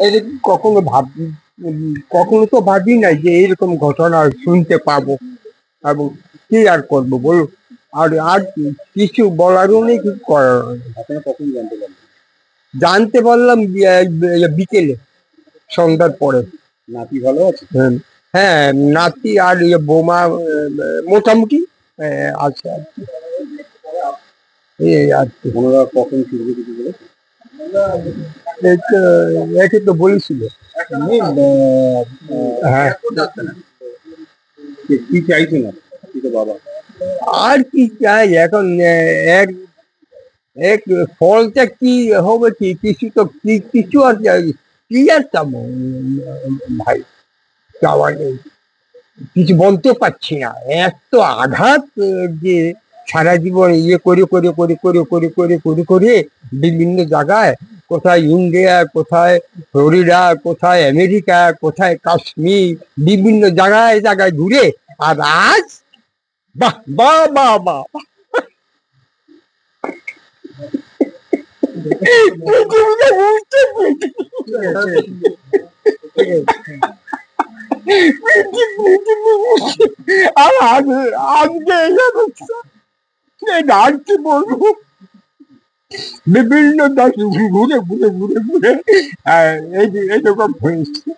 এরকম কখনো তো ভাবি নাই যে এরকম ঘটনা শুনতে পাবো, এবং কি আর করবো বলুন। আর কিছু বলারও নেই, কিছু করারও নেই। আপনারা কখন জানতে পারলেন? জানতে পারলাম বিকেলে, সন্ধ্যার পরে। নাতি ভালো আছে? হ্যাঁ, হ্যাঁ, নাতি আর বৌমা মোটামুটি আছে আর কি। এই আর কি। ওনারা কখন ফিরবে কিছু বলে? একে তো বলেছিল। হ্যাঁ, কি চাইছেন আপনি তো বাবা? আর কি চাই এখন? এক এক ফলটা কি হবে, কি কিছু তো কিছু আর কি আর চাবো ভাই, চাওয়া নেই, কিছু বলতে পারছি না। এত আঘাত যে সারা জীবন করে করে করে করে করে করে করে করে বিভিন্ন জায়গায়, কোথায় ইন্ডিয়া, কোথায় ফ্লোরিডা, কোথায় আমেরিকা, কোথায় কাশ্মীর, বিভিন্ন জায়গায় জায়গায় ঘুরে, আর আজ বাহ বাহ বাহ বাহ, পৃথিবীতে বুঝতে আর আজকে এই অবস্থা, আর কি বলবো, বিভিন্ন দেশ ঘুরে ঘুরে ঘুরে ঘুরে এইরকম হয়েছে।